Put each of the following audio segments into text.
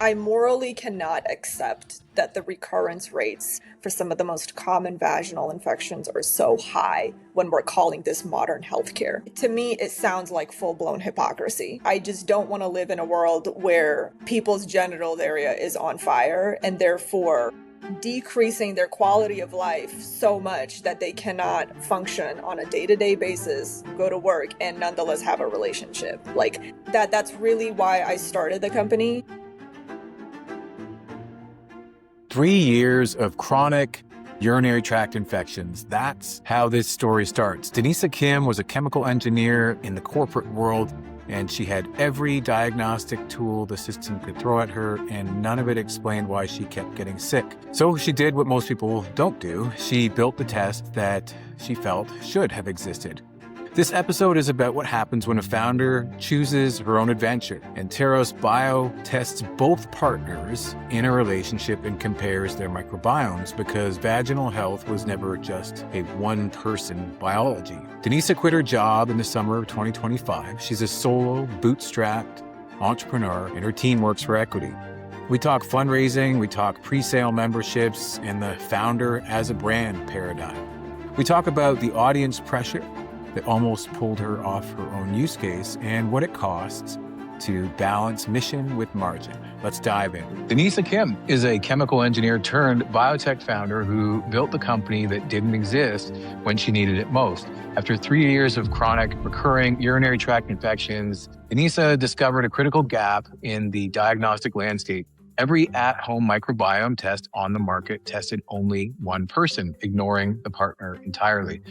I morally cannot accept that the recurrence rates for some of the most common vaginal infections are so high when we're calling this modern healthcare. To me, it sounds like full-blown hypocrisy. I just don't want to live in a world where people's genital area is on fire and therefore decreasing their quality of life so much that they cannot function on a day-to-day basis, go to work, and nonetheless have a relationship. Like that's really why I started the company. 3 years of chronic urinary tract infections. That's how this story starts. Denisa Kim was a chemical engineer in the corporate world, and she had every diagnostic tool the system could throw at her, and none of it explained why she kept getting sick. So she did what most people don't do. She built the test that she felt should have existed. This episode is about what happens when a founder chooses her own adventure. Anteros Bio tests both partners in a relationship and compares their microbiomes because vaginal health was never just a one-person biology. Denisa quit her job in the summer of 2025. She's a solo, bootstrapped entrepreneur, and her team works for equity. We talk fundraising, we talk pre-sale memberships, and the founder as a brand paradigm. We talk about the audience pressure that almost pulled her off her own use case and what it costs to balance mission with margin. Let's dive in. Denisa Kim is a chemical engineer turned biotech founder who built the company that didn't exist when she needed it most. After 3 years of chronic recurring urinary tract infections, Denisa discovered a critical gap in the diagnostic landscape. Every at-home microbiome test on the market tested only one person, ignoring the partner entirely.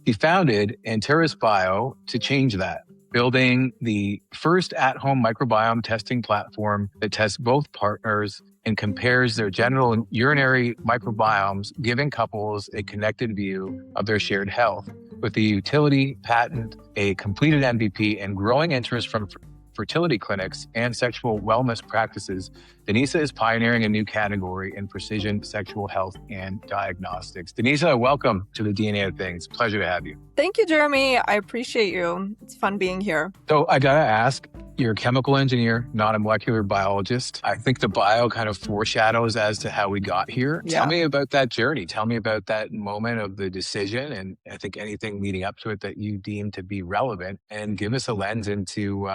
He founded Anteros Bio to change that, building the first at-home microbiome testing platform that tests both partners and compares their genital and urinary microbiomes, giving couples a connected view of their shared health. With the utility patent, a completed MVP, and growing interest from fertility clinics and sexual wellness practices, Denisa is pioneering a new category in precision sexual health and diagnostics. Denisa, welcome to the DNA of Things. Pleasure to have you. Thank you, Jeremy. I appreciate you. It's fun being here. So I gotta ask, you're a chemical engineer, not a molecular biologist. I think the bio kind of foreshadows as to how we got here. Yeah. Tell me about that journey. Tell me about that moment of the decision, and I think anything leading up to it that you deem to be relevant, and give us a lens into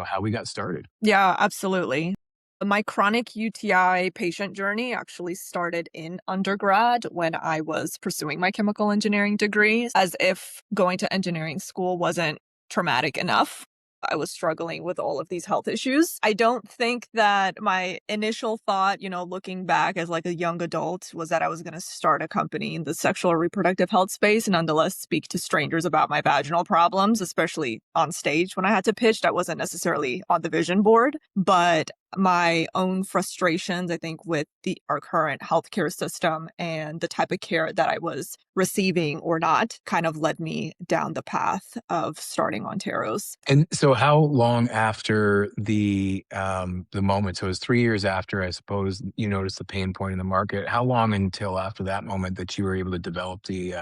how we got started. Yeah, absolutely. My chronic UTI patient journey actually started in undergrad when I was pursuing my chemical engineering degree, as if going to engineering school wasn't traumatic enough. I was struggling with all of these health issues. I don't think that my initial thought, looking back as like a young adult, was that I was going to start a company in the sexual or reproductive health space and nonetheless speak to strangers about my vaginal problems, especially on stage when I had to pitch. That wasn't necessarily on the vision board, but my own frustrations, I think, with our current healthcare system and the type of care that I was receiving or not kind of led me down the path of starting Anteros. And so how long after the moment, so it was 3 years after, I suppose, you noticed the pain point in the market. How long until after that moment that you were able to develop the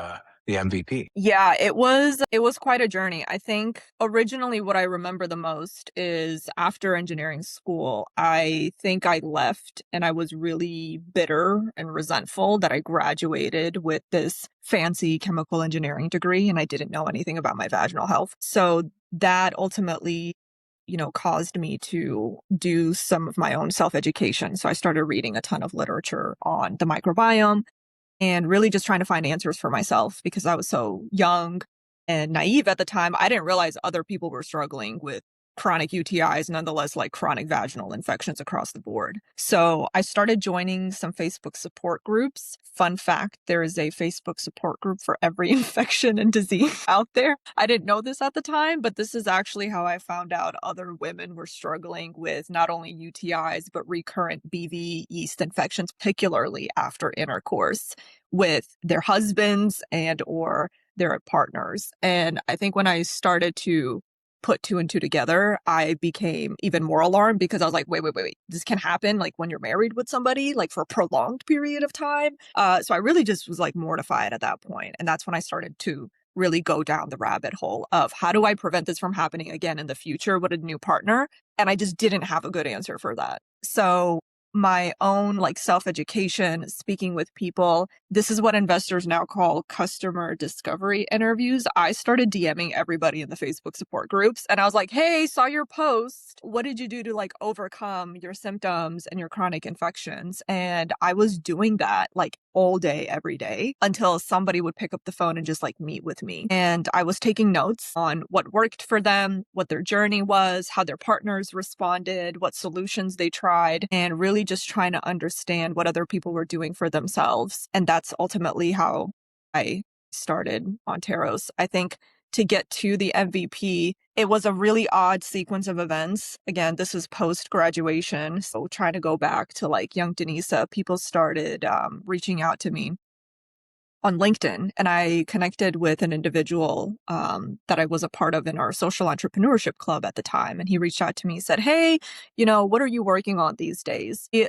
MVP? Yeah, it was quite a journey. I think originally what I remember the most is after engineering school, I think I left and I was really bitter and resentful that I graduated with this fancy chemical engineering degree and I didn't know anything about my vaginal health. So that ultimately caused me to do some of my own self-education. So I started reading a ton of literature on the microbiome and really just trying to find answers for myself because I was so young and naive at the time. I didn't realize other people were struggling with chronic UTIs, nonetheless, like chronic vaginal infections across the board. So I started joining some Facebook support groups. Fun fact, there is a Facebook support group for every infection and disease out there. I didn't know this at the time, but this is actually how I found out other women were struggling with not only UTIs, but recurrent BV yeast infections, particularly after intercourse with their husbands and or their partners. And I think when I started to put two and two together, I became even more alarmed because I was like, wait, this can happen like when you're married with somebody, like for a prolonged period of time. So I really just was like mortified at that point. And that's when I started to really go down the rabbit hole of how do I prevent this from happening again in the future with a new partner? And I just didn't have a good answer for that. So my own like self-education, speaking with people, this is what investors now call customer discovery interviews. I started DMing everybody in the Facebook support groups and I was like, hey, saw your post. What did you do to like overcome your symptoms and your chronic infections? And I was doing that like all day, every day until somebody would pick up the phone and just like meet with me. And I was taking notes on what worked for them, what their journey was, how their partners responded, what solutions they tried, and really just trying to understand what other people were doing for themselves. And that's ultimately how I started Anteros. I think to get to the MVP, it was a really odd sequence of events. Again, this was post graduation. So trying to go back to like young Denisa, people started reaching out to me on LinkedIn, and I connected with an individual that I was a part of in our social entrepreneurship club at the time. And he reached out to me and said, hey, what are you working on these days? He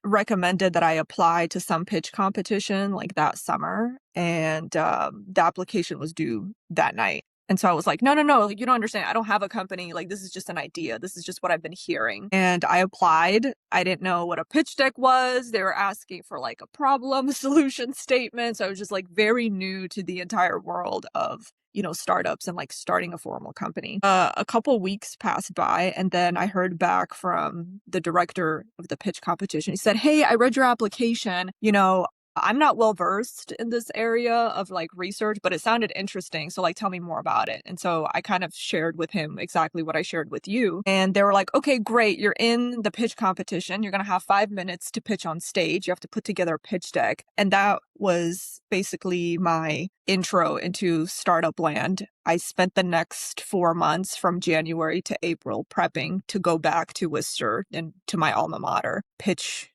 recommended that I apply to some pitch competition like that summer. And the application was due that night. And so I was like, no, like, you don't understand. I don't have a company. Like, this is just an idea. This is just what I've been hearing. And I applied. I didn't know what a pitch deck was. They were asking for like a problem solution statement. So I was just like very new to the entire world of startups and like starting a formal company. A couple weeks passed by and then I heard back from the director of the pitch competition. He said, hey, I read your application. I'm not well versed in this area of like research, but it sounded interesting. So like, tell me more about it. And so I kind of shared with him exactly what I shared with you. And they were like, okay, great. You're in the pitch competition. You're going to have 5 minutes to pitch on stage. You have to put together a pitch deck. And that was basically my intro into startup land. I spent the next 4 months from January to April prepping to go back to Worcester and to my alma mater, pitch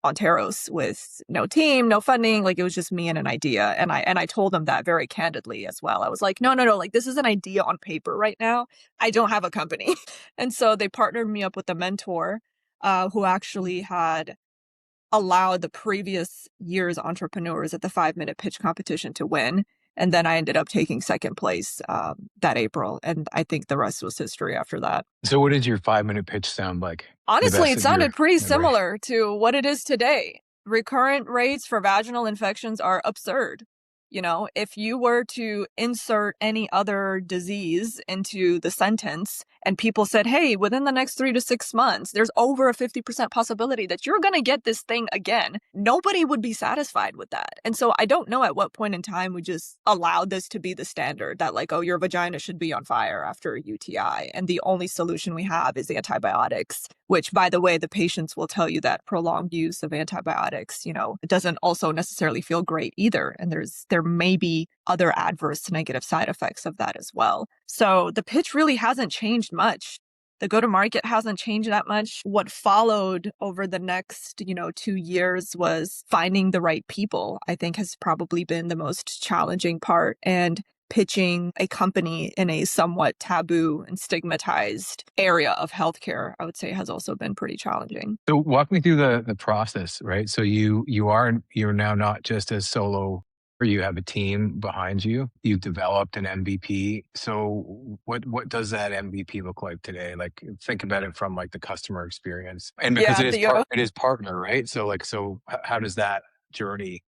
Anteros with no team, no funding. Like it was just me and an idea. And I told them that very candidly as well. I was like, no, like this is an idea on paper right now. I don't have a company. And so they partnered me up with a mentor who actually had allowed the previous year's entrepreneurs at the 5-minute pitch competition to win. And then I ended up taking second place that April. And I think the rest was history after that. So what did your 5-minute pitch sound like? The Honestly, best it of your sounded pretty memory. similar to what it is today. Recurrent rates for vaginal infections are absurd. If you were to insert any other disease into the sentence and people said, hey, within the next 3 to 6 months, there's over a 50% possibility that you're going to get this thing again, nobody would be satisfied with that. And so I don't know at what point in time we just allowed this to be the standard that like, oh, your vagina should be on fire after a UTI. And the only solution we have is antibiotics, which, by the way, the patients will tell you that prolonged use of antibiotics, it doesn't also necessarily feel great either. And there may be other adverse negative side effects of that as well. So the pitch really hasn't changed much. The go-to-market hasn't changed that much. What followed over the next, 2 years was finding the right people, I think has probably been the most challenging part. And pitching a company in a somewhat taboo and stigmatized area of healthcare, I would say has also been pretty challenging. So walk me through the process, right? So you're now not just a solo, or you have a team behind you. You've developed an MVP. So what does that MVP look like today? Like think about it from like the customer experience, and because Yeah, it is partner, right? So how does that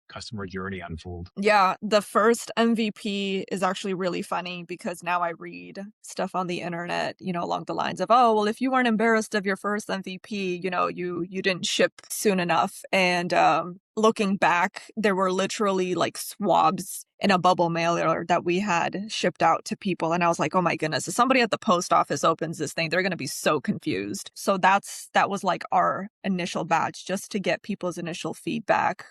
customer journey unfold? Yeah, the first MVP is actually really funny because now I read stuff on the internet, along the lines of, oh, well, if you weren't embarrassed of your first MVP, you didn't ship soon enough. And looking back, there were literally like swabs in a bubble mailer that we had shipped out to people. And I was like, oh my goodness, if somebody at the post office opens this thing, they're going to be so confused. So that was like our initial batch, just to get people's initial feedback,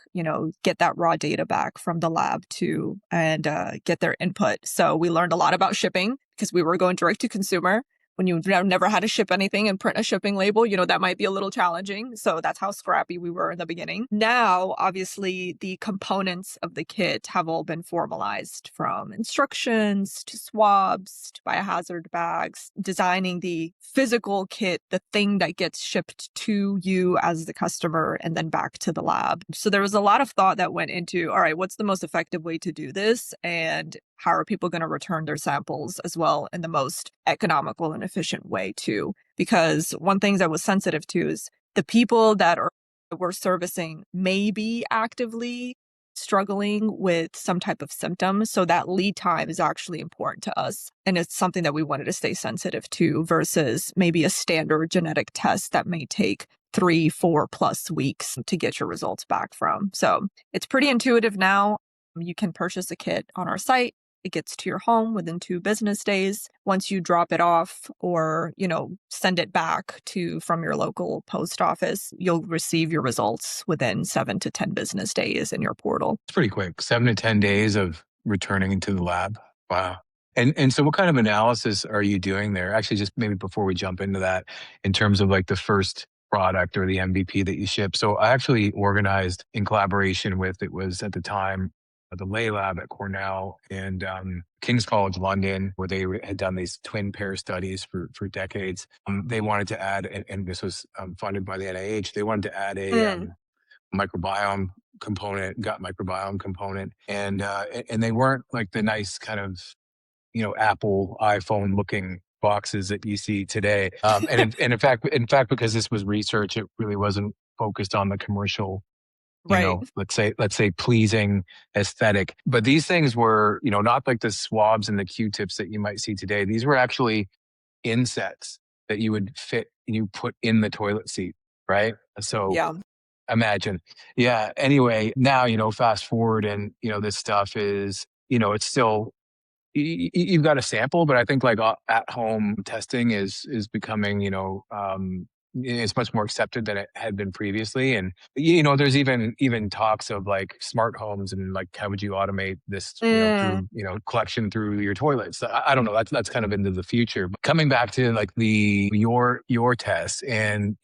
get that raw data back from the lab too, and get their input. So we learned a lot about shipping because we were going direct to consumer. When you've never had to ship anything and print a shipping label, that might be a little challenging. So that's how scrappy we were in the beginning. Now, obviously, the components of the kit have all been formalized, from instructions to swabs to biohazard bags, designing the physical kit, the thing that gets shipped to you as the customer and then back to the lab. So there was a lot of thought that went into, all right, what's the most effective way to do this? And how are people going to return their samples as well in the most economical and efficient way too? Because one thing I was sensitive to is the people that we're servicing may be actively struggling with some type of symptom. So that lead time is actually important to us. And it's something that we wanted to stay sensitive to versus maybe a standard genetic test that may take 3-4+ weeks to get your results back from. So it's pretty intuitive now. You can purchase a kit on our site. It gets to your home within 2 business days. Once you drop it off or, send it back from your local post office, you'll receive your results within 7 to 10 business days in your portal. It's pretty quick, 7 to 10 days of returning into the lab. Wow. And so what kind of analysis are you doing there? Actually, just maybe before we jump into that, in terms of like the first product or the MVP that you ship. So I actually organized in collaboration with, it was at the time, the Lay Lab at Cornell and King's College London, where they had done these twin pair studies for decades. They wanted to add, and this was funded by the NIH, they wanted to add a microbiome component, gut microbiome component, and they weren't like the nice kind of Apple iPhone looking boxes that you see today. And in fact, because this was research, it really wasn't focused on the commercial, Right. let's say pleasing aesthetic. But these things were, not like the swabs and the Q-tips that you might see today. These were actually insets that you would fit and you put in the toilet seat, right? So Yeah. imagine. Yeah. Anyway, now, fast forward and, this stuff is, it's still, you've got a sample, but I think like at home testing is becoming, it's much more accepted than it had been previously. And, there's even talks of like smart homes and like, how would you automate this, through, collection through your toilets? I don't know. That's kind of into the future. But coming back to like your test and,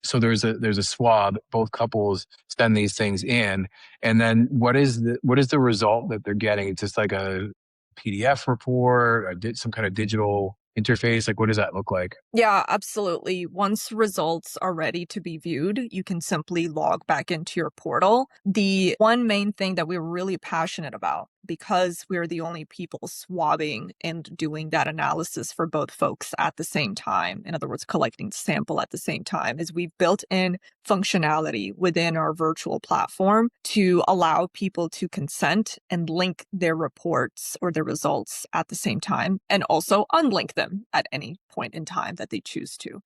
so there's a swab, both couples send these things in. And then what is the result that they're getting? It's just like a PDF report, some kind of digital interface? Like, what does that look like? Yeah, absolutely. Once results are ready to be viewed, you can simply log back into your portal. The one main thing that we're really passionate about, because we're the only people swabbing and doing that analysis for both folks at the same time, in other words, collecting sample at the same time, is we've built in functionality within our virtual platform to allow people to consent and link their reports or their results at the same time, and also unlink them at any point in time that they choose to.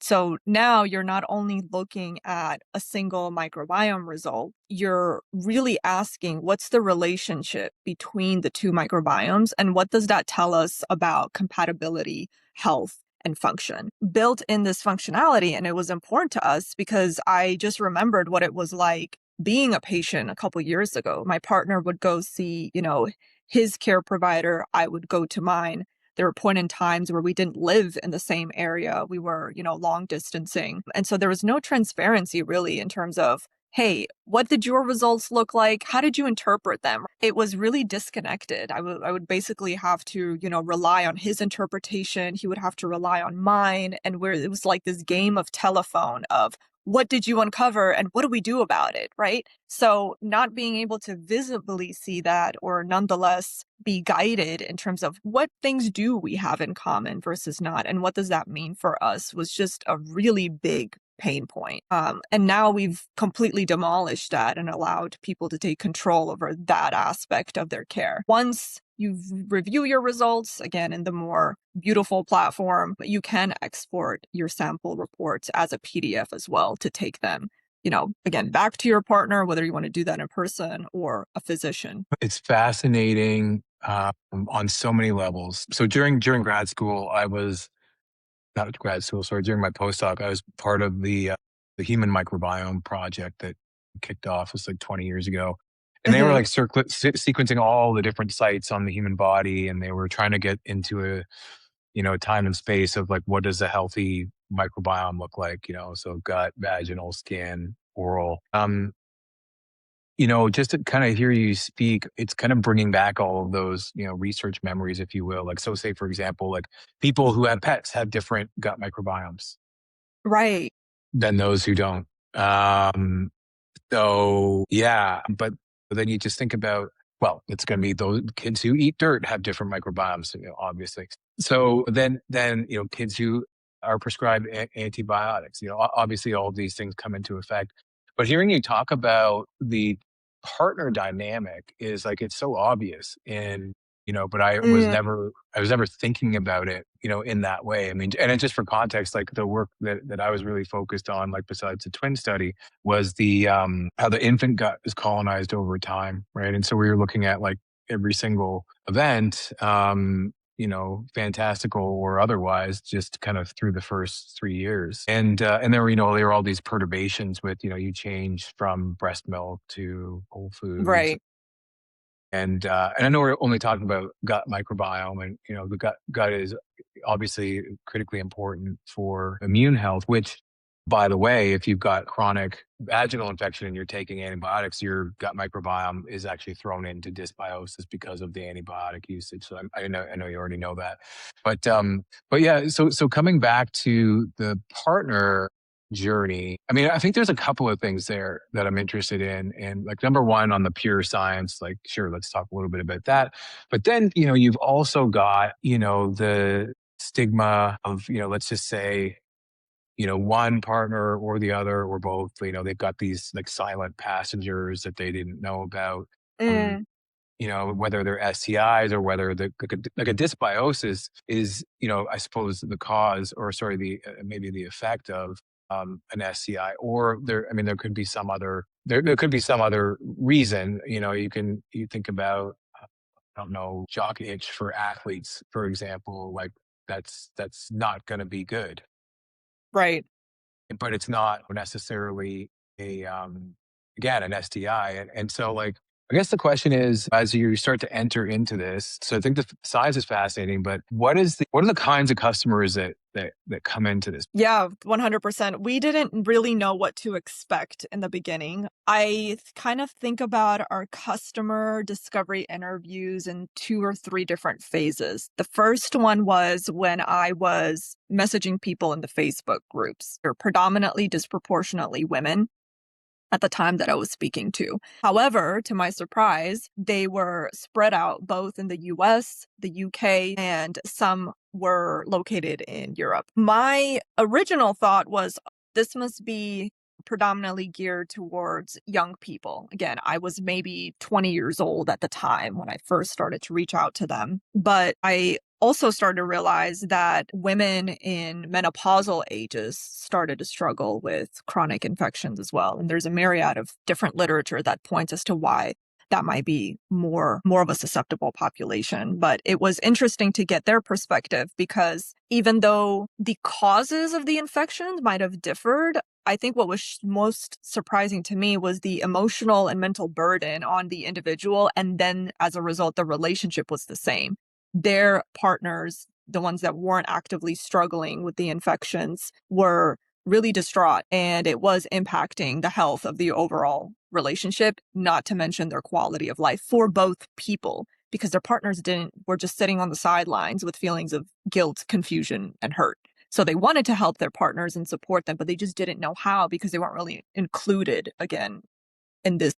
So now you're not only looking at a single microbiome result, you're really asking what's the relationship between the two microbiomes and what does that tell us about compatibility, health, and function. Built in this functionality, and it was important to us because I just remembered what it was like being a patient a couple years ago. My partner would go see, his care provider, I would go to mine. There were point in times where we didn't live in the same area. We were, long distancing. And so there was no transparency really in terms of, hey, what did your results look like? How did you interpret them? It was really disconnected. I would basically have to, rely on his interpretation. He would have to rely on mine. And it was like this game of telephone of, what did you uncover and what do we do about it, right? So not being able to visibly see that or nonetheless be guided in terms of what things do we have in common versus not, and what does that mean for us, was just a really big pain point. And now we've completely demolished that and allowed people to take control over that aspect of their care. Once you review your results, again, in the more beautiful platform, you can export your sample reports as a PDF as well to take them, again, back to your partner, whether you want to do that in person or a physician. It's fascinating on so many levels. So during grad school, I was not grad school, sorry, during my postdoc, I was part of the human microbiome project that kicked off. It was like 20 years ago. And they were like sequencing all the different sites on the human body. And they were trying to get into a time and space of like, what does a healthy microbiome look like? So gut, vaginal, skin, oral. Just to kind of hear you speak, it's kind of bringing back all of those, research memories, if you will. Like, so say, for example, like people who have pets have different gut microbiomes Right. than those who don't. So yeah, but then you just think about, well, it's going to be those kids who eat dirt have different microbiomes, obviously. So then, kids who are prescribed antibiotics. Obviously all of these things come into effect. But hearing you talk about the partner dynamic is like it's so obvious but Mm, I was never thinking about it, in that way. I mean, and just for context, like the work that I was really focused on, like besides the twin study, was the how the infant gut is colonized over time, right? And so we were looking at like every single event, fantastical or otherwise, just kind of through the first 3 years. And there were, there were all these perturbations with, you change from breast milk to whole foods. right. And I know we're only talking about gut microbiome, and the gut is obviously critically important for immune health. Which, by the way, if you've got chronic vaginal infection and you're taking antibiotics, your gut microbiome is actually thrown into dysbiosis because of the antibiotic usage. So I know you already know that, but yeah. So coming back to the partner journey. I mean, I think there's a couple of things there that I'm interested in. And like number one, on the pure science, like, sure, let's talk a little bit about that. But then, you've also got, the stigma of, let's just say, one partner or the other or both, they've got these like silent passengers that they didn't know about. Um, Mm, whether they're STIs or whether like a dysbiosis is, I suppose the cause or sorry, the maybe the effect of an STI, or there. I mean, there could be some other there could be some other reason. You think about I don't know, jock itch for athletes, for example, like that's not going to be good, right. but it's not necessarily a again an STI. And so like I guess the question is, as you start to enter into this, so I think the size is fascinating, but what are the kinds of customers that come into this? Yeah, 100%. We didn't really know what to expect in the beginning. Kind of think about our customer discovery interviews in two or three different phases. The first one was when I was messaging people in the Facebook groups. They're predominantly disproportionately women at the time that I was speaking to. However, to my surprise, they were spread out both in the US, the UK, and some were located in Europe. My original thought was this must be predominantly geared towards young people. Again, I was maybe 20 years old at the time when I first started to reach out to them. But I also started to realize that women in menopausal ages started to struggle with chronic infections as well. And there's a myriad of different literature that points as to why that might be more of a susceptible population. But it was interesting to get their perspective because even though the causes of the infections might have differed, I think what was most surprising to me was the emotional and mental burden on the individual. And then as a result, the relationship was the same. Their partners, the ones that weren't actively struggling with the infections, were really distraught, and it was impacting the health of the overall relationship, not to mention their quality of life for both people, because their partners were just sitting on the sidelines with feelings of guilt, confusion, and hurt. So they wanted to help their partners and support them, but they just didn't know how because they weren't really included again in this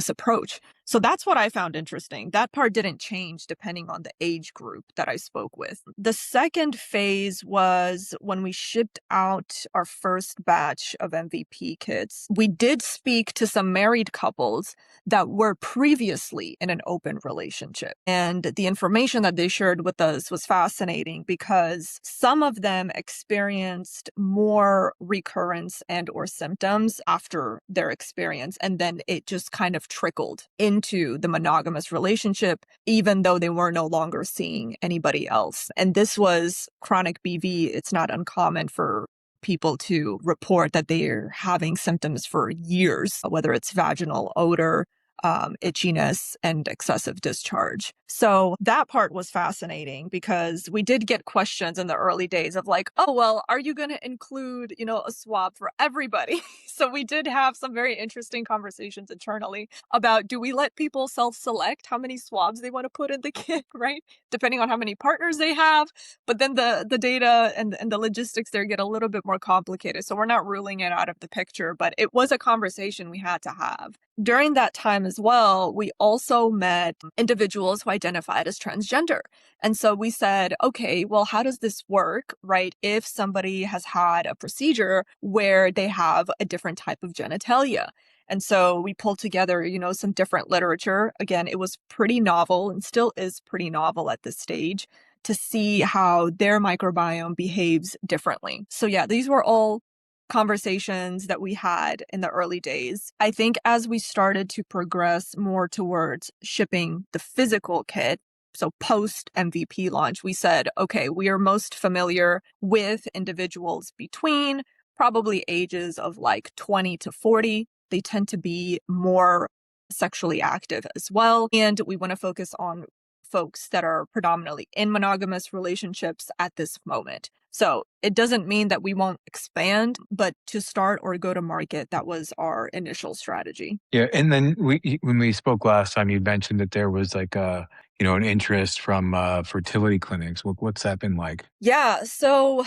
approach. So that's what I found interesting. That part didn't change depending on the age group that I spoke with. The second phase was when we shipped out our first batch of MVP kits. We did speak to some married couples that were previously in an open relationship. And the information that they shared with us was fascinating because some of them experienced more recurrence and or symptoms after their experience. And then it just kind of trickled into the monogamous relationship, even though they were no longer seeing anybody else. And this was chronic BV. It's not uncommon for people to report that they're having symptoms for years, whether it's vaginal odor, itchiness, and excessive discharge. So that part was fascinating because we did get questions in the early days of like, oh, well, are you going to include, a swab for everybody? So we did have some very interesting conversations internally about, do we let people self-select how many swabs they want to put in the kit, right? Depending on how many partners they have. But then the data and the logistics there get a little bit more complicated. So we're not ruling it out of the picture, but it was a conversation we had to have. During that time time as well, we also met individuals who identified as transgender. And so we said, okay, well, how does this work, right? If somebody has had a procedure where they have a different type of genitalia. And so we pulled together, some different literature. Again, it was pretty novel and still is pretty novel at this stage to see how their microbiome behaves differently. So yeah, these were all conversations that we had in the early days. I think as we started to progress more towards shipping the physical kit, so post MVP launch, we said, okay, we are most familiar with individuals between probably ages of like 20 to 40. They tend to be more sexually active as well. And we want to focus on folks that are predominantly in monogamous relationships at this moment. So it doesn't mean that we won't expand, but to start or go to market, that was our initial strategy. Yeah, and then when we spoke last time, you mentioned that there was like an interest from fertility clinics. What's that been like? Yeah, so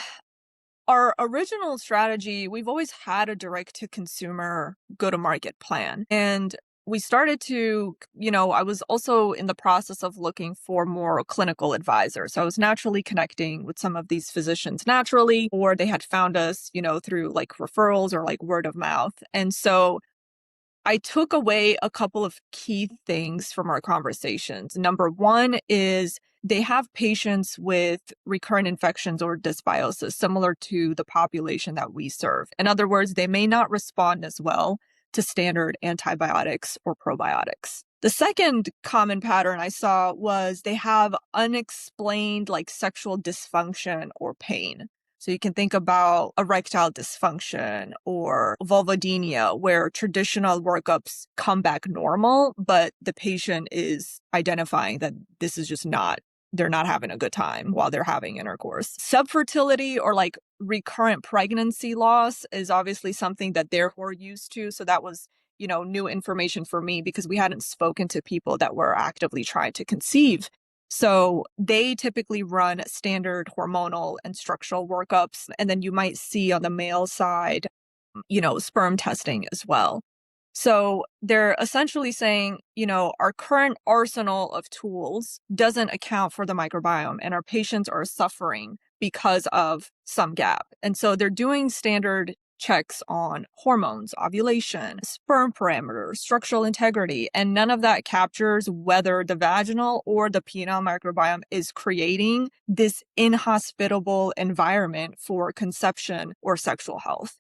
our original strategy, we've always had a direct to consumer go to market plan. And we started to, I was also in the process of looking for more clinical advisors. So I was naturally connecting with some of these physicians naturally, or they had found us, through like referrals or like word of mouth. And so I took away a couple of key things from our conversations. Number one is they have patients with recurrent infections or dysbiosis, similar to the population that we serve. In other words, they may not respond as well to standard antibiotics or probiotics. The second common pattern I saw was they have unexplained like sexual dysfunction or pain. So you can think about erectile dysfunction or vulvodynia, where traditional workups come back normal, but the patient is identifying that this is just not, they're not having a good time while they're having intercourse. Subfertility or like recurrent pregnancy loss is obviously something that they're more used to. So that was, new information for me because we hadn't spoken to people that were actively trying to conceive. So they typically run standard hormonal and structural workups. And then you might see on the male side, sperm testing as well. So they're essentially saying, our current arsenal of tools doesn't account for the microbiome and our patients are suffering because of some gap. And so they're doing standard checks on hormones, ovulation, sperm parameters, structural integrity, and none of that captures whether the vaginal or the penile microbiome is creating this inhospitable environment for conception or sexual health.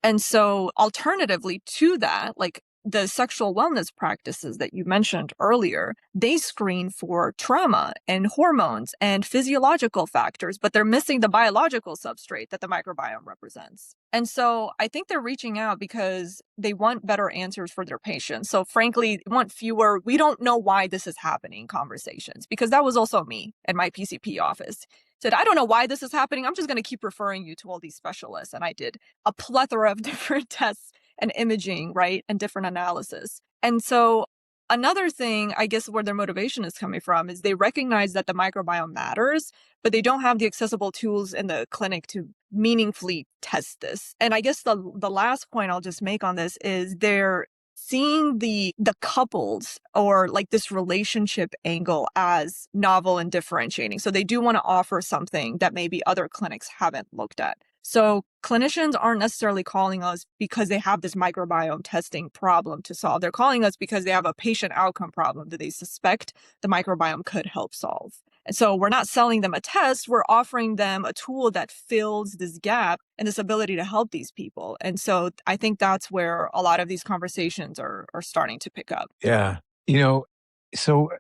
And so alternatively to that, like the sexual wellness practices that you mentioned earlier, they screen for trauma and hormones and physiological factors, but they're missing the biological substrate that the microbiome represents. And so I think they're reaching out because they want better answers for their patients. So frankly, they want fewer, we don't know why this is happening conversations, because that was also me at my PCP office. Said, I don't know why this is happening. I'm just going to keep referring you to all these specialists. And I did a plethora of different tests and imaging, right? And different analysis. And so another thing, I guess, where their motivation is coming from is they recognize that the microbiome matters, but they don't have the accessible tools in the clinic to meaningfully test this. And I guess the last point I'll just make on this is they're seeing the couples or like this relationship angle as novel and differentiating. So they do want to offer something that maybe other clinics haven't looked at. So clinicians aren't necessarily calling us because they have this microbiome testing problem to solve. They're calling us because they have a patient outcome problem that they suspect the microbiome could help solve. And so we're not selling them a test, we're offering them a tool that fills this gap and this ability to help these people. And so I think that's where a lot of these conversations are starting to pick up. Yeah. So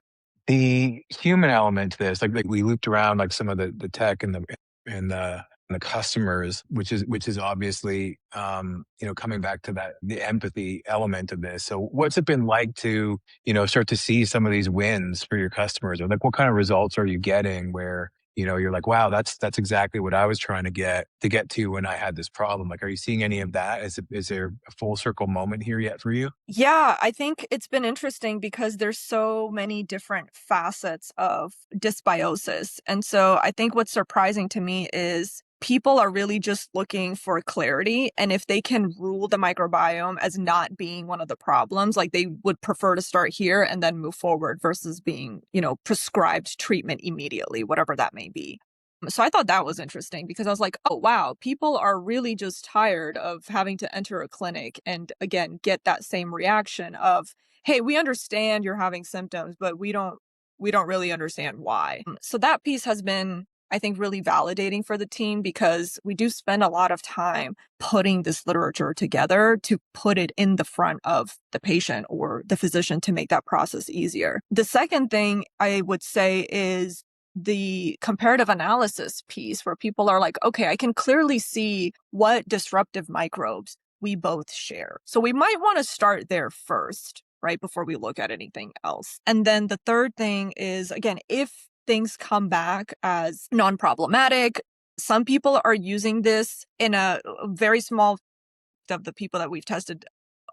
the human element to this, like we looped around like some of the tech and the customers, which is obviously coming back to that the empathy element of this. So what's it been like to start to see some of these wins for your customers, or like what kind of results are you getting where you're like, wow, that's exactly what I was trying to get to when I had this problem. Like, are you seeing any of that? Is there a full circle moment here yet for you? Yeah, I think it's been interesting because there's so many different facets of dysbiosis. And so I think what's surprising to me is people are really just looking for clarity. And if they can rule the microbiome as not being one of the problems, like they would prefer to start here and then move forward versus being, prescribed treatment immediately, whatever that may be. So I thought that was interesting because I was like, oh, wow, people are really just tired of having to enter a clinic and again, get that same reaction of, hey, we understand you're having symptoms, but we don't really understand why. So that piece has been, I think, really validating for the team because we do spend a lot of time putting this literature together to put it in the front of the patient or the physician to make that process easier. The second thing I would say is the comparative analysis piece where people are like, okay, I can clearly see what disruptive microbes we both share. So we might want to start there first, right, before we look at anything else. And then the third thing is, again, if things come back as non-problematic, some people are using this in a very small of the people that we've tested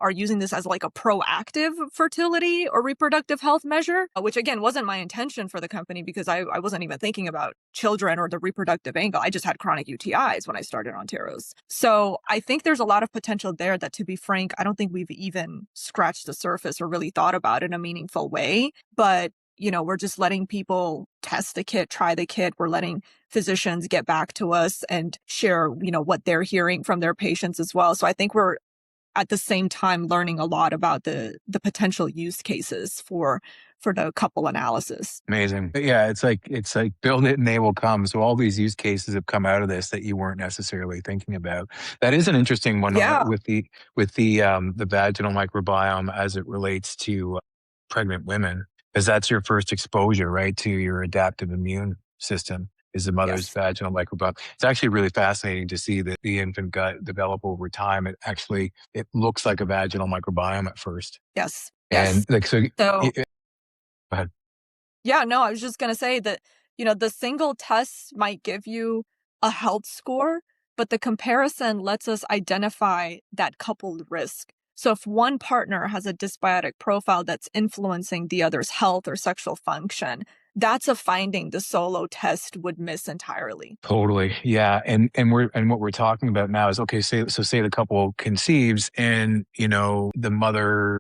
are using this as like a proactive fertility or reproductive health measure, which again wasn't my intention for the company because I wasn't even thinking about children or the reproductive angle. I just had chronic UTIs when I started Anteros. So I think there's a lot of potential there that, to be frank, I don't think we've even scratched the surface or really thought about in a meaningful way. But we're just letting people test the kit, try the kit. We're letting physicians get back to us and share, what they're hearing from their patients as well. So I think we're at the same time learning a lot about the potential use cases for the couple analysis. Amazing. But yeah, it's like build it and they will come. So all these use cases have come out of this that you weren't necessarily thinking about. That is an interesting one Yeah. with the vaginal microbiome as it relates to pregnant women, because that's your first exposure, right, to your adaptive immune system is the mother's Yes. vaginal microbiome. It's actually really fascinating to see that the infant gut develop over time. It looks like a vaginal microbiome at first. Yes. And Yes. So go ahead. yeah, no, I was just going to say that, the single test might give you a health score, but the comparison lets us identify that coupled risk. So if one partner has a dysbiotic profile that's influencing the other's health or sexual function, that's a finding the solo test would miss entirely. Totally. Yeah. And what we're talking about now is, okay, say the couple conceives and, the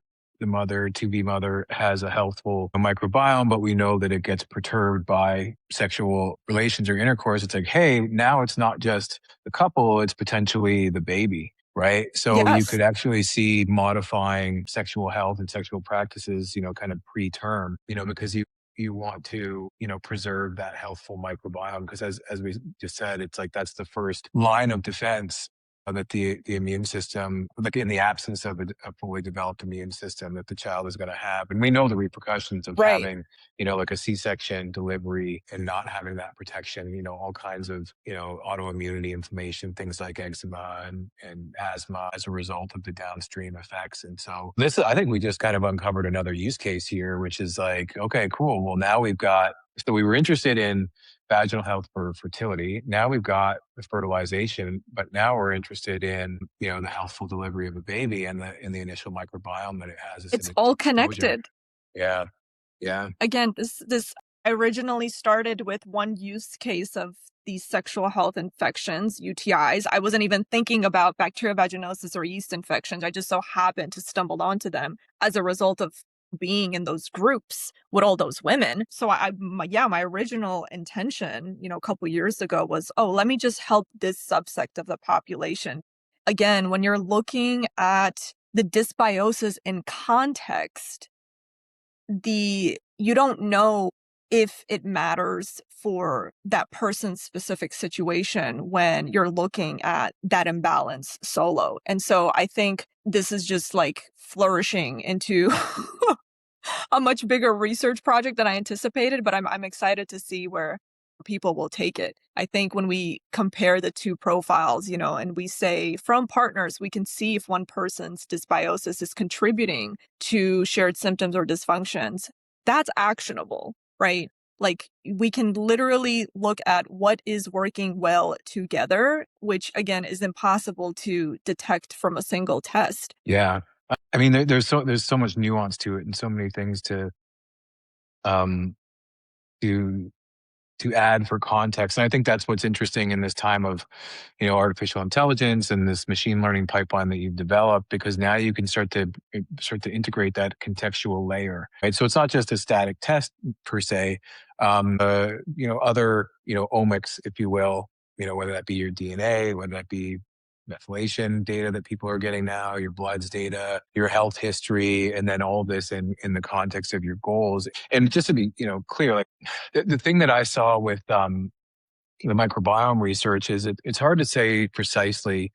to be mother has a healthful microbiome, but we know that it gets perturbed by sexual relations or intercourse. It's like, hey, now it's not just the couple, it's potentially the baby. Right. So you Yes. could actually see modifying sexual health and sexual practices, kind of preterm, because you want to, preserve that healthful microbiome. Because as we just said, it's like that's the first line of defense that the immune system, like in the absence of a fully developed immune system, that the child is going to have. And we know the repercussions of Right. having, like a C-section delivery and not having that protection, all kinds of, autoimmunity, inflammation, things like eczema and asthma as a result of the downstream effects. And so I think we just kind of uncovered another use case here, which is like, okay, cool. Well, now so we were interested in vaginal health for fertility. Now we've got the fertilization, but now we're interested in, the healthful delivery of a baby and the initial microbiome that it has as It's an all exposure. connected. Yeah. Yeah. Again, this originally started with one use case of these sexual health infections, UTIs. I wasn't even thinking about bacterial vaginosis or yeast infections. I just so happened to stumble onto them as a result of being in those groups with all those women. So my original intention, a couple years ago was, oh, let me just help this subsect of the population. Again, when you're looking at the dysbiosis in context, you don't know if it matters for that person's specific situation when you're looking at that imbalance solo. And so I think this is just like flourishing into a much bigger research project than I anticipated, but I'm excited to see where people will take it. I think when we compare the two profiles, and we say from partners, we can see if one person's dysbiosis is contributing to shared symptoms or dysfunctions. That's actionable, right? Like we can literally look at what is working well together, which again is impossible to detect from a single test. Yeah. I mean, there's so much nuance to it and so many things to to add for context. And I think that's what's interesting in this time of, artificial intelligence and this machine learning pipeline that you've developed, because now you can start to integrate that contextual layer, right? So it's not just a static test per se. Other, omics, if you will, whether that be your DNA, whether that be methylation data that people are getting now, your bloods data, your health history, and then all this in the context of your goals. And just to be, clear, like the thing that I saw with the microbiome research is it's hard to say precisely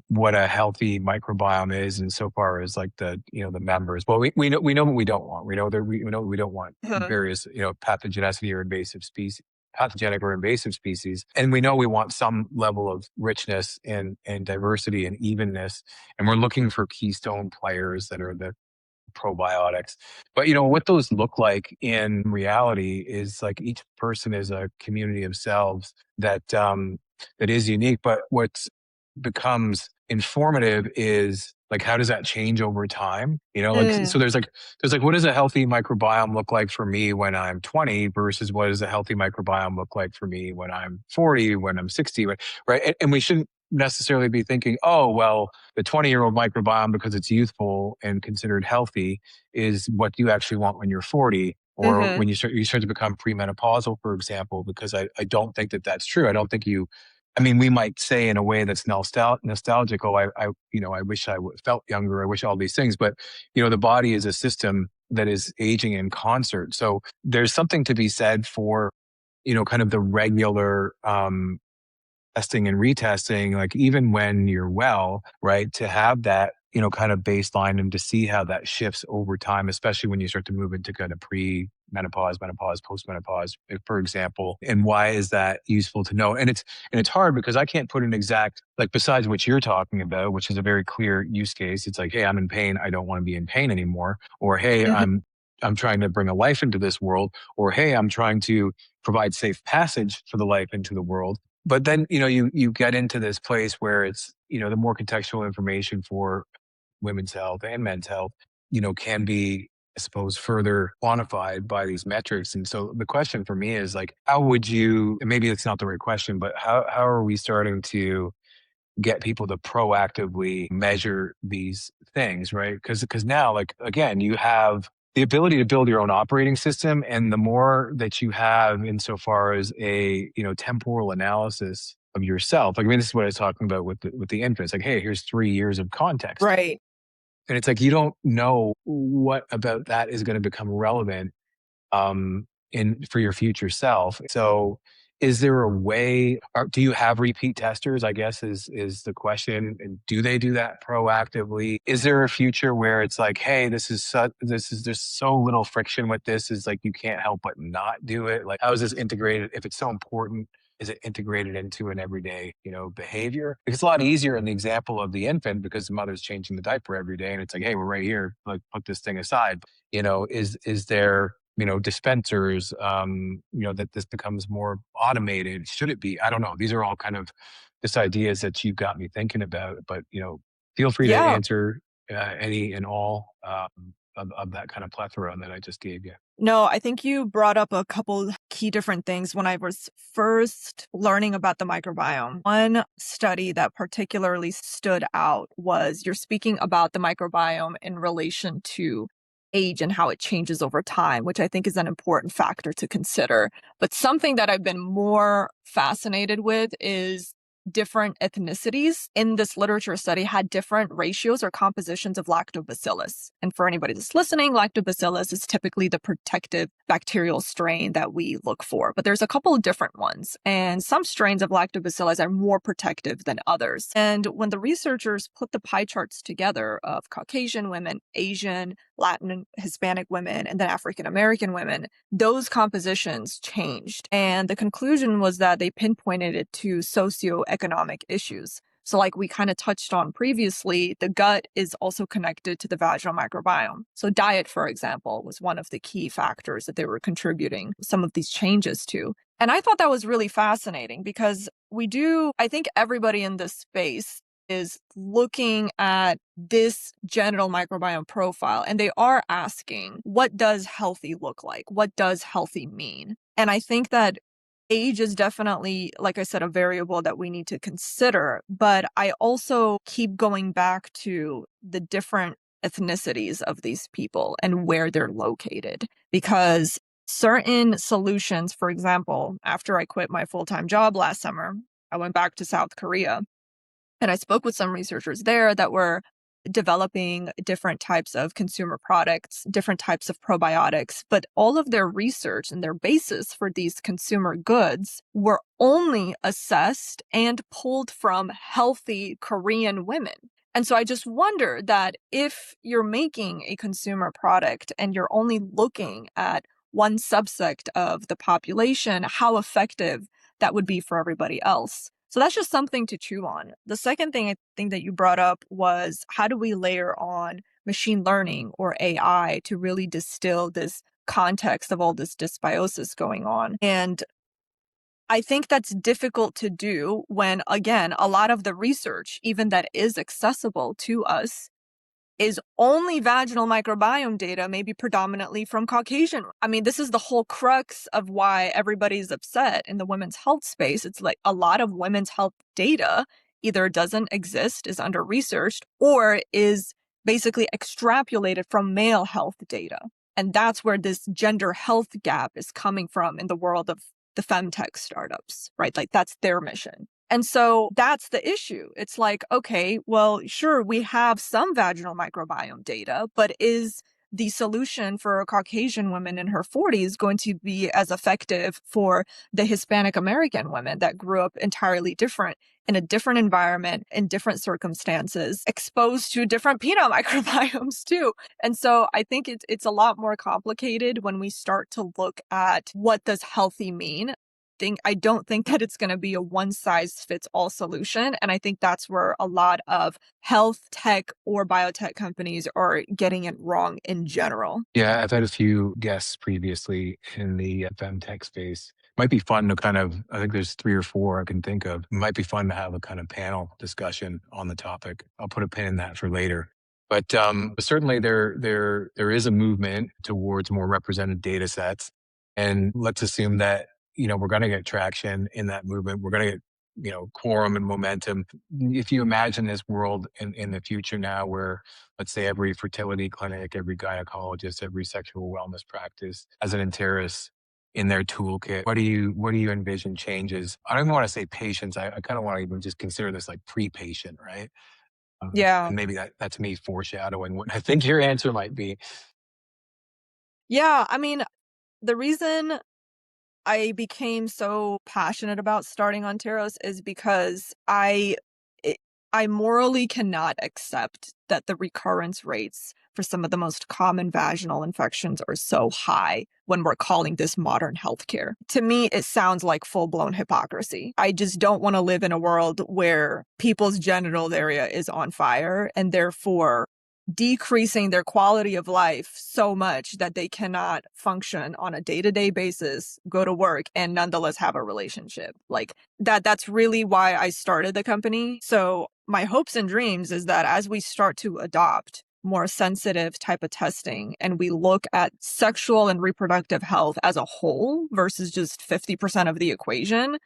what a healthy microbiome is insofar as like the members. Well, we know what we don't want. We know we don't want Uh-huh. various pathogenicity or invasive species, pathogenic or invasive species, and we know we want some level of richness and diversity and evenness, and we're looking for keystone players that are the probiotics. But what those look like in reality is like each person is a community of selves that is unique. But what becomes informative is like how does that change over time? Like so Mm. there's like what does a healthy microbiome look like for me when I'm 20 versus what does a healthy microbiome look like for me when I'm 40, when I'm 60, right? And we shouldn't necessarily be thinking, oh well, the 20-year-old microbiome, because it's youthful and considered healthy, is what you actually want when you're 40, or Mhm. when you start to become premenopausal, for example, because I don't think that that's true. I don't think I mean, we might say in a way that's nostalgic, oh, I wish felt younger. I wish all these things, but the body is a system that is aging in concert. So there's something to be said for, kind of the regular, testing and retesting, like even when you're well, right, to have that, kind of baseline and to see how that shifts over time, especially when you start to move into kind of pre-menopause, menopause, post-menopause, for example. And why is that useful to know? And it's hard because I can't put an exact, like besides what you're talking about, which is a very clear use case. It's like, hey, I'm in pain. I don't want to be in pain anymore. Or hey, Mhm. I'm trying to bring a life into this world. Or hey, I'm trying to provide safe passage for the life into the world. But then, you get into this place where it's, the more contextual information for women's health and men's health, can be, I suppose, further quantified by these metrics. And so the question for me is like, how would you, and maybe it's not the right question, but how are we starting to get people to proactively measure these things, right? Because now, like again, you have the ability to build your own operating system, and the more that you have insofar as a temporal analysis of yourself. Like I mean, this is what I was talking about with the infants. Like, hey, here's 3 years of context, Right. and it's like you don't know what about that is going to become relevant in for your future self. So is there a way, or do you have repeat testers, I guess is the question. And do they do that proactively? Is there a future where it's like, hey, there's so little friction with this, is like you can't help but not do it? Like how is this integrated? If it's so important, is it integrated into an everyday, behavior? It's a lot easier in the example of the infant because the mother's changing the diaper every day and it's like, hey, we're right here, like put this thing aside. Is there dispensers, that this becomes more automated? Should it be? I don't know. These are all kind of just ideas that you got me thinking about, but, feel free to Yeah. answer any and all of that kind of plethora that I just gave you. No, I think you brought up a couple key different things when I was first learning about the microbiome. One study that particularly stood out was you're speaking about the microbiome in relation to age and how it changes over time, which I think is an important factor to consider. But something that I've been more fascinated with is different ethnicities in this literature study had different ratios or compositions of lactobacillus. And for anybody that's listening, lactobacillus is typically the protective bacterial strain that we look for. But there's a couple of different ones, and some strains of lactobacillus are more protective than others. And when the researchers put the pie charts together of Caucasian women, Asian, Latin, Hispanic women, and then African American women, those compositions changed. And the conclusion was that they pinpointed it to socioeconomic issues. So, like we kind of touched on previously, the gut is also connected to the vaginal microbiome. So, diet, for example, was one of the key factors that they were contributing some of these changes to. And I thought that was really fascinating because I think everybody in this space is looking at this general microbiome profile and they are asking, what does healthy look like? What does healthy mean? And I think that age is definitely, like I said, a variable that we need to consider. But I also keep going back to the different ethnicities of these people and where they're located. Because certain solutions, for example, after I quit my full-time job last summer, I went back to South Korea and I spoke with some researchers there that were developing different types of consumer products, different types of probiotics, but all of their research and their basis for these consumer goods were only assessed and pulled from healthy Korean women. And so I just wonder that if you're making a consumer product and you're only looking at one subsect of the population, how effective that would be for everybody else. So that's just something to chew on. The second thing I think that you brought up was how do we layer on machine learning or AI to really distill this context of all this dysbiosis going on? And I think that's difficult to do when, again, a lot of the research, even that is accessible to us, is only vaginal microbiome data, maybe predominantly from Caucasian. I mean, this is the whole crux of why everybody's upset in the women's health space. It's like a lot of women's health data either doesn't exist, is under researched, or is basically extrapolated from male health data. And that's where this gender health gap is coming from in the world of the femtech startups, right? Like that's their mission. And so that's the issue. It's like, okay, well, sure, we have some vaginal microbiome data, but is the solution for a Caucasian woman in her 40s going to be as effective for the Hispanic American women that grew up entirely different in a different environment, in different circumstances, exposed to different peanut microbiomes too? And so I think it's a lot more complicated when we start to look at what does healthy mean. I don't think that it's going to be a one size fits all solution. And I think that's where a lot of health tech or biotech companies are getting it wrong in general. Yeah, I've had a few guests previously in the femtech space. Might be fun to kind of, I think there's 3 or 4 I can think of. Might be fun to have a kind of panel discussion on the topic. I'll put a pin in that for later. But certainly there is a movement towards more represented data sets. And let's assume that, we're going to get traction in that movement. We're going to get, quorum and momentum. If you imagine this world in the future now where, let's say, every fertility clinic, every gynecologist, every sexual wellness practice has an Anteros in their toolkit, what do you envision changes? I don't even want to say patients. I kind of want to even just consider this like pre-patient, right? Yeah. And maybe that's me foreshadowing what I think your answer might be. Yeah. I mean, the reason I became so passionate about starting Anteros is because I morally cannot accept that the recurrence rates for some of the most common vaginal infections are so high when we're calling this modern healthcare. To me, it sounds like full-blown hypocrisy. I just don't want to live in a world where people's genital area is on fire and therefore decreasing their quality of life so much that they cannot function on a day-to-day basis, go to work, and nonetheless have a relationship. Like that's really why I started the company. So my hopes and dreams is that as we start to adopt more sensitive type of testing and we look at sexual and reproductive health as a whole versus just 50% of the equation,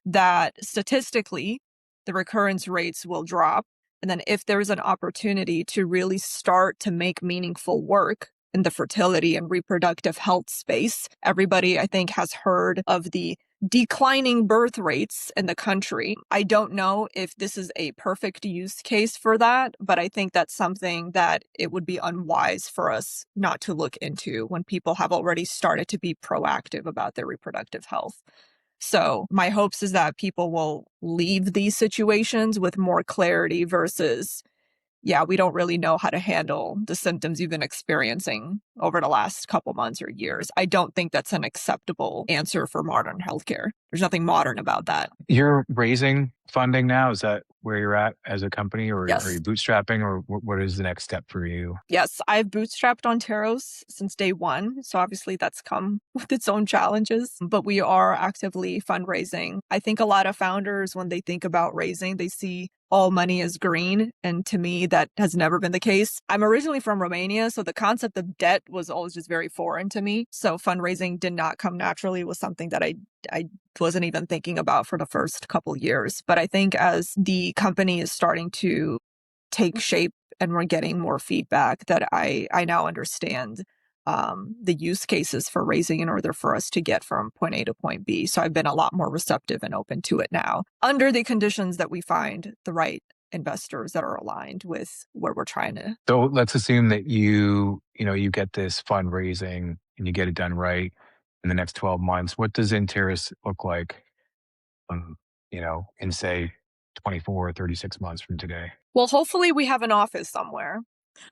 that statistically the recurrence rates will drop. And then if there's an opportunity to really start to make meaningful work in the fertility and reproductive health space, everybody, I think, has heard of the declining birth rates in the country. I don't know if this is a perfect use case for that, but I think that's something that it would be unwise for us not to look into when people have already started to be proactive about their reproductive health. So my hopes is that people will leave these situations with more clarity versus, yeah, we don't really know how to handle the symptoms you've been experiencing over the last couple months or years. I don't think that's an acceptable answer for modern healthcare. There's nothing modern about that. You're raising funding now. Is that where you're at as a company, or are Yes. you bootstrapping, or what is the next step for you? Yes, I've bootstrapped Anteros since day one. So obviously that's come with its own challenges, but we are actively fundraising. I think a lot of founders, when they think about raising, they see all money is green. And to me, that has never been the case. I'm originally from Romania, so the concept of debt was always just very foreign to me. So fundraising did not come naturally. It was something that I wasn't even thinking about for the first couple years. But I think as the company is starting to take shape and we're getting more feedback, that I now understand the use cases for raising in order for us to get from point A to point B. So I've been a lot more receptive and open to it now, under the conditions that we find the right investors that are aligned with where we're trying to. So let's assume that you get this fundraising and you get it done right in the next 12 months. What does Anteros look like, um, in say 24 or 36 months from today? Well, hopefully we have an office somewhere.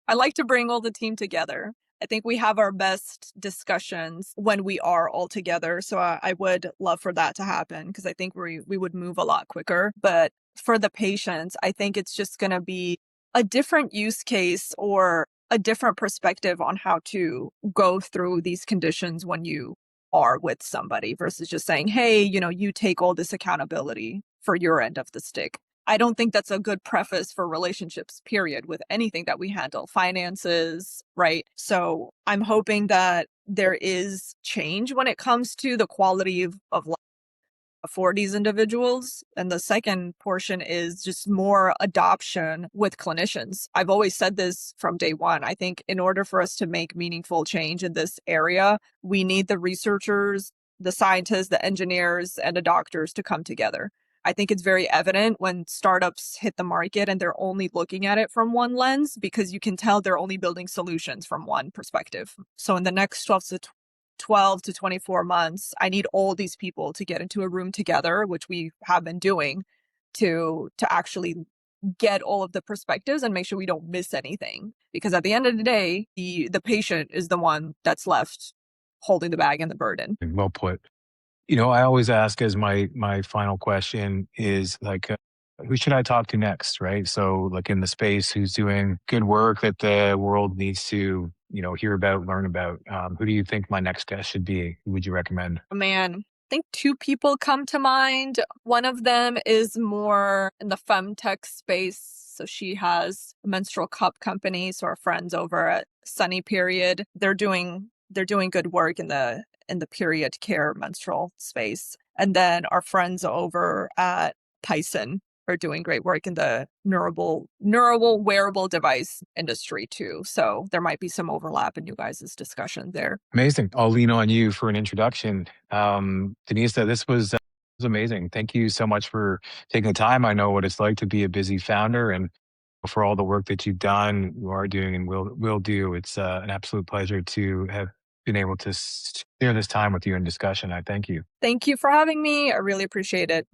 I like to bring all the team together. I think we have our best discussions when we are all together. So I would love for that to happen, because I think we would move a lot quicker. But for the patients, I think it's just going to be a different use case or a different perspective on how to go through these conditions when you are with somebody versus just saying, hey, you take all this accountability for your end of the stick. I don't think that's a good preface for relationships, period, with anything that we handle, finances, right? So I'm hoping that there is change when it comes to the quality of life for these individuals. And the second portion is just more adoption with clinicians. I've always said this from day one. I think in order for us to make meaningful change in this area, we need the researchers, the scientists, the engineers, and the doctors to come together. I think it's very evident when startups hit the market and they're only looking at it from one lens, because you can tell they're only building solutions from one perspective. So in the next 12 to 24 months, I need all these people to get into a room together, which we have been doing, to actually get all of the perspectives and make sure we don't miss anything. Because at the end of the day, the patient is the one that's left holding the bag and the burden. Well put. I always ask as my final question is like, who should I talk to next, right? So like in the space, who's doing good work that the world needs to, hear about, learn about. Who do you think my next guest should be? Who would you recommend? Man, I think two people come to mind. One of them is more in the femtech space. So she has a menstrual cup company. So our friends over at Sunny Period, they're doing good work in the period care menstrual space. And then our friends over at Tyson are doing great work in the neural wearable device industry too. So there might be some overlap in you guys' discussion there. Amazing. I'll lean on you for an introduction. Denisa, this was amazing. Thank you so much for taking the time. I know what it's like to be a busy founder, and for all the work that you've done, you are doing, and will do. It's an absolute pleasure to have been able to share this time with you in discussion. I thank you. Thank you for having me. I really appreciate it.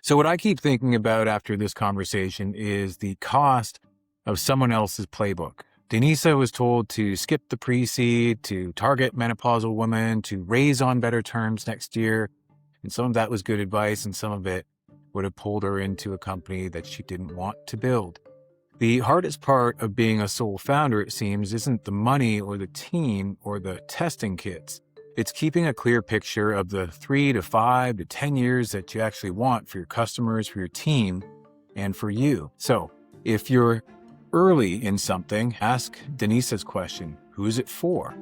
So what I keep thinking about after this conversation is the cost of someone else's playbook. Denisa was told to skip the pre-seed, to target menopausal women, to raise on better terms next year. And some of that was good advice, and some of it would have pulled her into a company that she didn't want to build. The hardest part of being a sole founder, it seems, isn't the money or the team or the testing kits. It's keeping a clear picture of the 3 to 5 to 10 years that you actually want for your customers, for your team, and for you. So if you're early in something, ask Denisa's question: who is it for?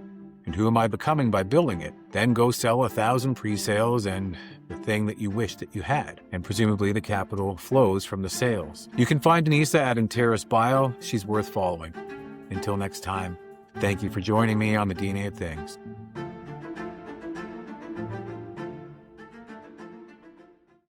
And who am I becoming by building it? Then go sell 1,000 pre-sales and the thing that you wish that you had. And presumably the capital flows from the sales. You can find Denisa at Anteros Bio. She's worth following. Until next time, thank you for joining me on the DNA of Things.